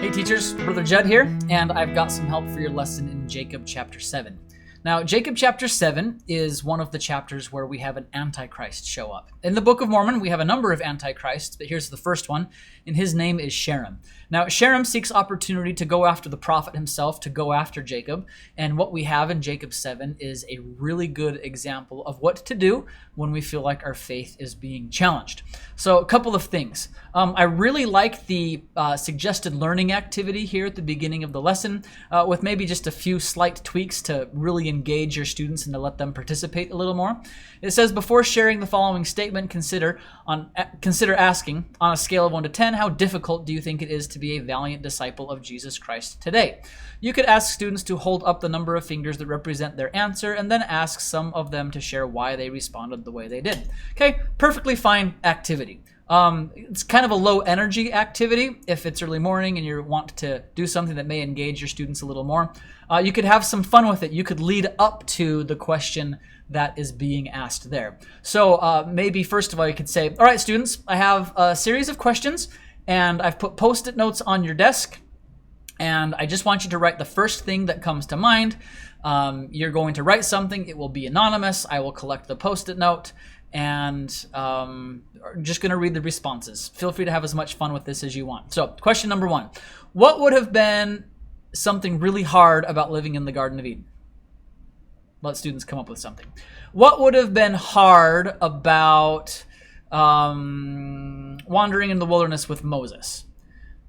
Hey teachers, Brother Judd here, and I've got some help for your lesson in Jacob chapter 7. Now, Jacob chapter 7 is one of the chapters where we have an antichrist show up. In the Book of Mormon, we have a number of antichrists, but here's the first one, and his name is Sherem. Now, Sherem seeks opportunity to go after the prophet himself, to go after Jacob, and what we have in Jacob 7 is a really good example of what to do when we feel like our faith is being challenged. So, a couple of things. I really like the suggested learning activity here at the beginning of the lesson, with maybe just a few slight tweaks to really engage your students and to let them participate a little more. It says, before sharing the following statement, consider asking, on a scale of 1 to 10, how difficult do you think it is to be a valiant disciple of Jesus Christ today? You could ask students to hold up the number of fingers that represent their answer, and then ask some of them to share why they responded the way they did. Okay, perfectly fine activity. It's kind of a low energy activity if it's early morning and you want to do something that may engage your students a little more. You could have some fun with it. You could lead up to the question that is being asked there. So maybe first of all you could say, all right students, I have a series of questions and I've put post-it notes on your desk and I just want you to write the first thing that comes to mind. You're going to write something. It will be anonymous. I will collect the post-it note and I'm just going to read the responses. Feel free to have as much fun with this as you want. So question number 1, what would have been something really hard about living in the Garden of Eden? Let students come up with something. What would have been hard about wandering in the wilderness with Moses?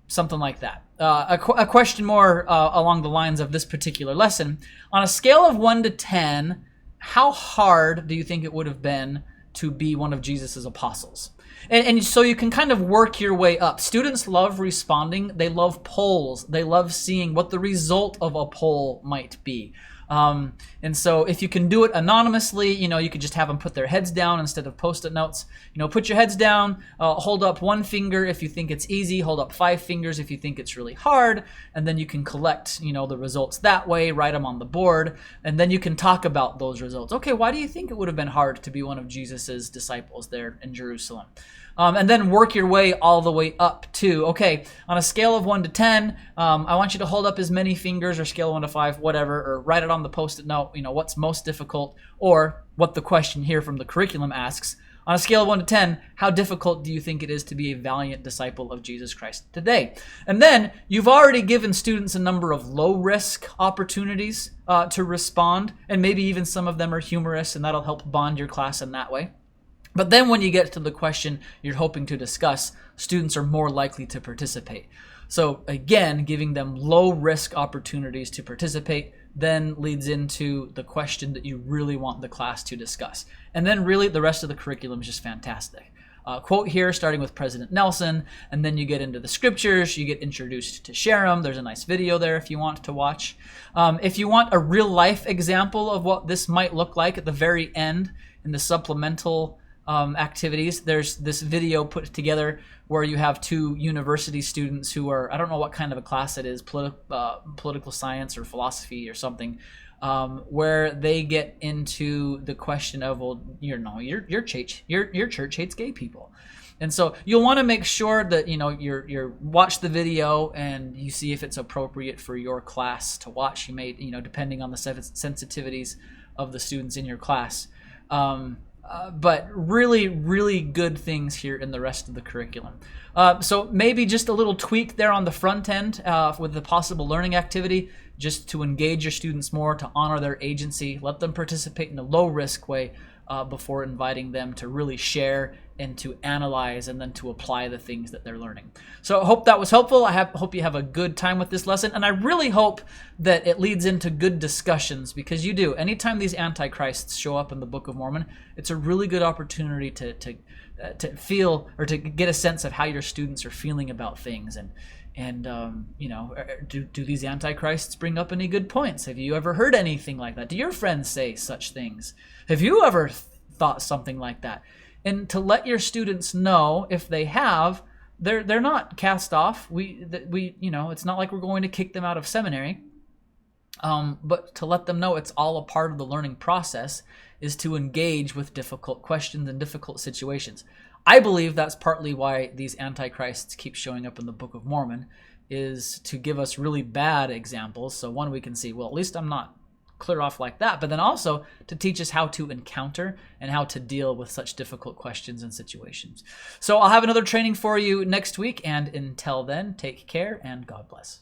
Something like that. A question more along the lines of this particular lesson. On a scale of 1 to 10, how hard do you think it would have been to be one of Jesus's apostles? And so you can kind of work your way up. Students love responding. They love polls. They love seeing what the result of a poll might be. And so if you can do it anonymously, you could just have them put their heads down instead of post-it notes. Put your heads down, hold up 1 finger if you think it's easy, hold up 5 fingers if you think it's really hard, and then you can collect, the results that way, write them on the board, and then you can talk about those results. Okay, why do you think it would have been hard to be one of Jesus's disciples there in Jerusalem? And then work your way all the way up to, okay, on a scale of 1 to 10, I want you to hold up as many fingers, or scale of 1 to 5, whatever, or write it on the post-it note, what's most difficult, or what the question here from the curriculum asks. On a scale of 1 to 10, how difficult do you think it is to be a valiant disciple of Jesus Christ today? And then you've already given students a number of low-risk opportunities to respond, and maybe even some of them are humorous, and that'll help bond your class in that way. But then when you get to the question you're hoping to discuss, students are more likely to participate. So again, giving them low-risk opportunities to participate then leads into the question that you really want the class to discuss. And then really the rest of the curriculum is just fantastic. Quote here starting with President Nelson, and then you get into the scriptures, you get introduced to Sherem. There's a nice video there if you want to watch. If you want a real-life example of what this might look like at the very end in the supplemental activities, there's this video put together where you have 2 university students who are, I don't know what kind of a class it is, political science or philosophy or something, where they get into the question of, well, your church hates gay people. And so you'll want to make sure that you're watch the video and you see if it's appropriate for your class to watch. You may, depending on the sensitivities of the students in your class. But really, really good things here in the rest of the curriculum. So maybe just a little tweak there on the front end with the possible learning activity, just to engage your students more, to honor their agency, let them participate in a low-risk way before inviting them to really share and to analyze and then to apply the things that they're learning. So I hope that was helpful. I hope you have a good time with this lesson, and I really hope that it leads into good discussions, because you do. Anytime these antichrists show up in the Book of Mormon, it's a really good opportunity to feel or to get a sense of how your students are feeling about things. And do these antichrists bring up any good points? Have you ever heard anything like that? Do your friends say such things? Have you ever thought something like that? And to let your students know, if they have, they're not cast off. It's not like we're going to kick them out of seminary. But to let them know it's all a part of the learning process is to engage with difficult questions and difficult situations. I believe that's partly why these antichrists keep showing up in the Book of Mormon, is to give us really bad examples. So one, we can see, well, at least I'm not clear off like that, but then also to teach us how to encounter and how to deal with such difficult questions and situations. So I'll have another training for you next week, and until then, take care and God bless.